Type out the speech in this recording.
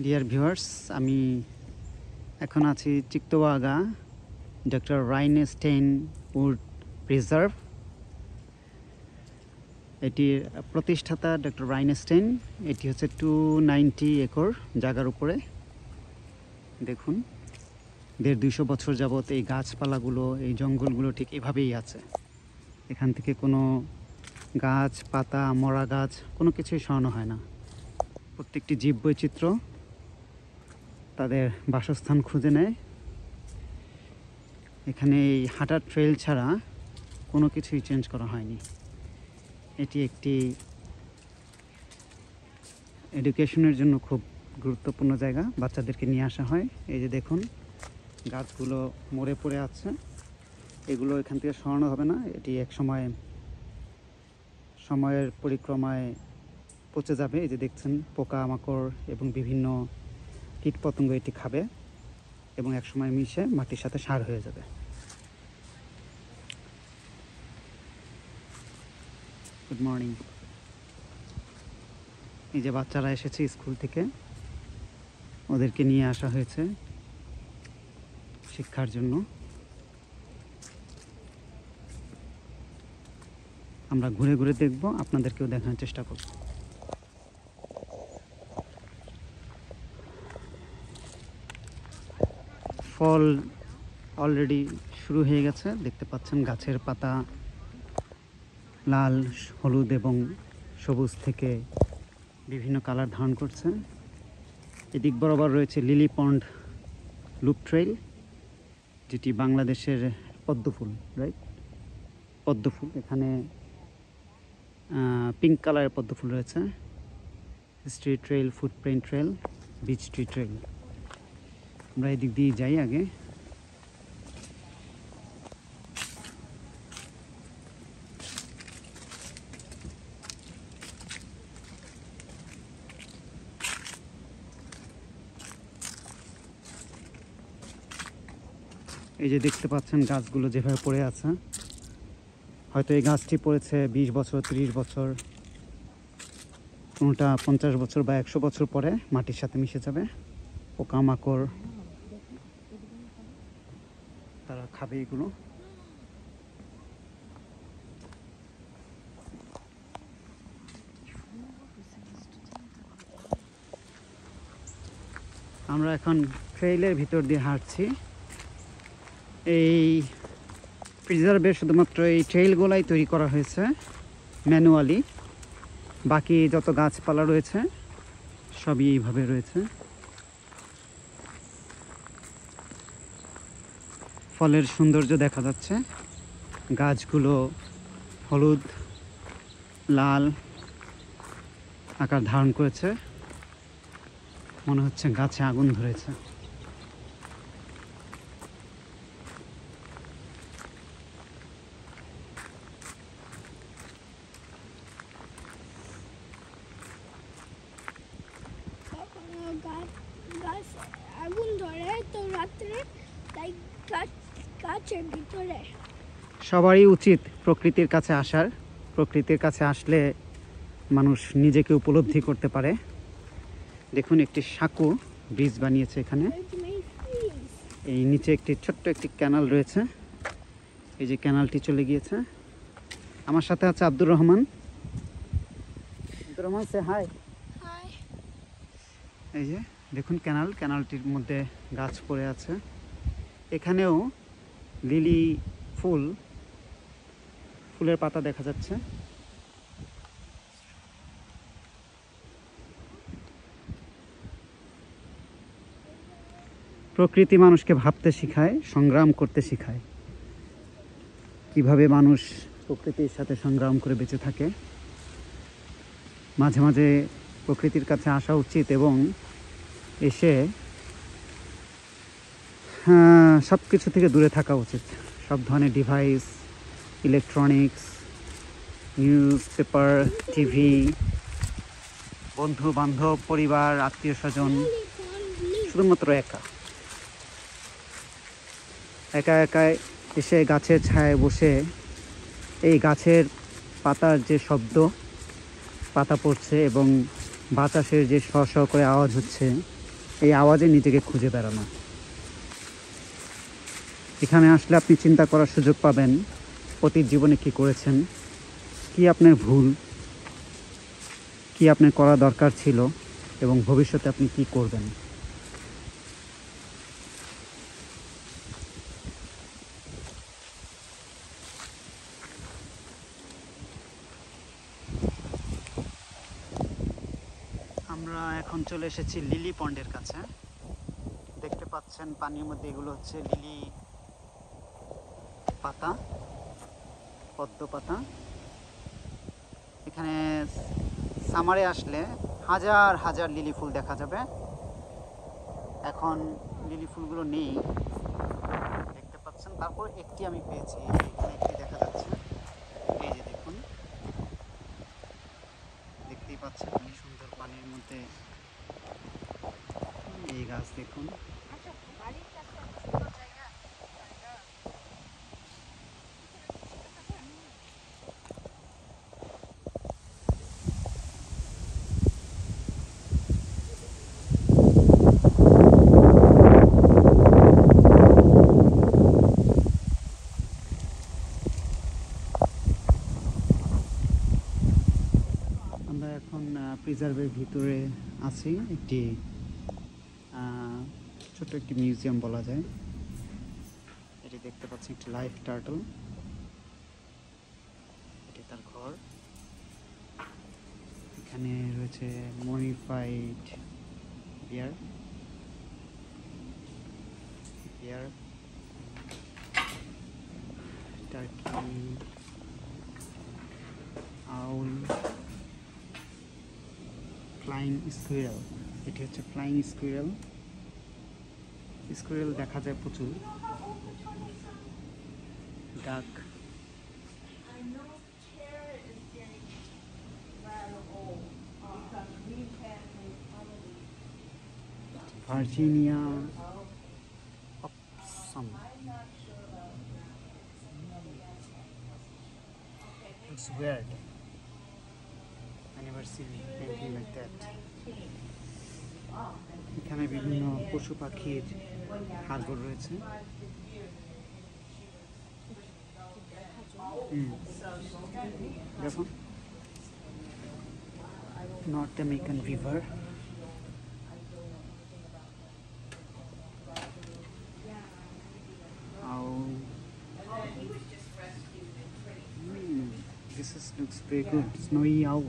Dear viewers, আমি এখন আছি চিত্তওয়াগা ডক্টর রাইনস্টেইন উড প্রিজার্ভ। এটির প্রতিষ্ঠাতা ডক্টর রাইনস্টেইন। এটি হচ্ছে 290 একর জায়গার উপরে। দেখুন, 150-200 বছর যাবত এই গাছপালাগুলো, এই জঙ্গলগুলো ঠিক এভাবেই আছে। এখান থেকে কোনো গাছ, পাতা, মরা গাছ কোনো কিছুই সরানো হয় না। প্রত্যেকটি জীববৈচিত্র্য তাদের বাসস্থান খুঁজে নেয়। এখানে এই হাঁটার ট্রেল ছাড়া কোনো কিছুই চেঞ্জ করা হয়নি। এটি একটি এডুকেশনের জন্য খুব গুরুত্বপূর্ণ জায়গা। বাচ্চাদেরকে নিয়ে আসা হয়। এই যে দেখুন, গাছগুলো মরে পড়ে আছে। এগুলো এখান থেকে সরানো হবে না। এটি এক সময়ের পরিক্রমায় পচে যাবে। এই যে দেখছেন, পোকামাকড় এবং বিভিন্ন কীটপতঙ্গ এটি খাবে এবং এক সময় মিশে মাটির সাথে সার হয়ে যাবে। Good morning. এই যে বাচ্চারা এসেছে স্কুল থেকে, ওদেরকে নিয়ে আসা হয়েছে শিক্ষার জন্য। আমরা ঘুরে ঘুরে দেখব, আপনাদেরকেও দেখানোর চেষ্টা করব। ফল অলরেডি শুরু হয়ে গেছে। দেখতে পাচ্ছেন গাছের পাতা লাল, হলুদ এবং সবুজ থেকে বিভিন্ন কালার ধারণ করছে। এদিক বরাবর রয়েছে লিলি পন্ড লুপ ট্রেইল, যেটি বাংলাদেশের পদ্মফুল, রাইট? পদ্মফুল। এখানে পিঙ্ক কালারের পদ্মফুল রয়েছে। Street trail, footprint trail, beach tree trail. আমরা এদিক দিয়ে যাই আগে। এই যে দেখতে পাচ্ছেন গাছগুলো যেভাবে পড়ে আছে, হয়তো এই গাছটি পড়েছে 20 বছর, 30 বছর, কোনোটা 50 বছর বা 100 বছর পরে মাটির সাথে মিশে যাবে। পোকামাকড় তারা খাবে এগুলো। আমরা এখন ট্রেইলের ভিতর দিয়ে হাঁটছি। এই প্রিজার্ভে শুধুমাত্র এই ট্রেইলগুলাই তৈরি করা হয়েছে ম্যানুয়ালি। বাকি যত গাছপালা রয়েছে সবই এইভাবে রয়েছে। ফলের সৌন্দর্য দেখা যাচ্ছে। গাছগুলো হলুদ, লাল আকার ধারণ করেছে। মনে হচ্ছে গাছে আগুন ধরেছে। গাছ আগুন ধরে তো রাত্রে, তাই গাছের ভিতরে। সবারই উচিত প্রকৃতির কাছে আসার। প্রকৃতির কাছে আসলে মানুষ নিজেকে উপলব্ধি করতে পারে। দেখুন, একটি সাঁকো ব্রিজ বানিয়েছে এখানে। এই নিচে একটি ছোট্ট একটি ক্যানাল রয়েছে। এই যে ক্যানালটি চলে গিয়েছে। আমার সাথে আছে আব্দুর রহমান। আব্দুর রহমান, সে হাই। এই যে দেখুন ক্যানালটির মধ্যে গাছ পড়ে আছে। এখানেও লিলি ফুলের পাতা দেখা যাচ্ছে। প্রকৃতি মানুষকে ভাবতে শেখায়, সংগ্রাম করতে শেখায়। কিভাবে মানুষ প্রকৃতির সাথে সংগ্রাম করে বেঁচে থাকে। মাঝে মাঝে প্রকৃতির কাছে আসা উচিত এবং এসে সব কিছু থেকে দূরে থাকা উচিত। সব ধরনের device, electronics, news paper, TV, বন্ধু বান্ধব, পরিবার, আত্মীয় স্বজন, শুধুমাত্র একা এসে গাছের ছায়ায় বসে এই গাছের পাতার যে শব্দ, পাতা পড়ছে এবং বাতাসের যে শ শ করে আওয়াজ হচ্ছে, এই আওয়াজে নিজেকে খুঁজে বেড়ানো। এখানে আসলে আপনি চিন্তা করার সুযোগ পাবেন অতীত জীবনে কি করেছেন, কি আপনার ভুল, কি আপনার করা দরকার ছিল এবং ভবিষ্যতে আপনি কি করবেন। আমরা এখন চলে এসেছি লিলি পন্ডের কাছে। দেখতে পাচ্ছেন পানির মধ্যে এগুলো হচ্ছে লিলি পাতা, পদ্ম পাতা। এখানে সামারে আসলে হাজার হাজার লিলি ফুল দেখা যাবে। এখন লিলি ফুলগুলো নেই, দেখতে পাচ্ছেন। তারপর একটি আমি পেয়েছি, এখানে একটি দেখা যাচ্ছে। এই যে দেখুন, দেখতেই পাচ্ছেন কি সুন্দর পানির মধ্যে এই গাছ দেখুন। আমরা এখন প্রিজার্ভের ভিতরে আছি। একটি ছোট্ট একটি মিউজিয়াম বলা যায়। এটি দেখতে পাচ্ছি একটি লাইফ টার্টল, এটি তার ঘর। এখানে রয়েছে মডিফাইড বিয়ার, টার্কি, আউল, ফ্লাইং স্কুইরেল। এটি হচ্ছে ফ্লাইং স্কুইরেল। স্কুইরেল দেখা যায় প্রচুর। ডাক, Virginia অপসাম। It's weird. I never seen anything like that. এখানে বিভিন্ন পশু পাখির হাড়গোড় রয়েছে। দেখুন, north American river. This looks very good. Snowy owl.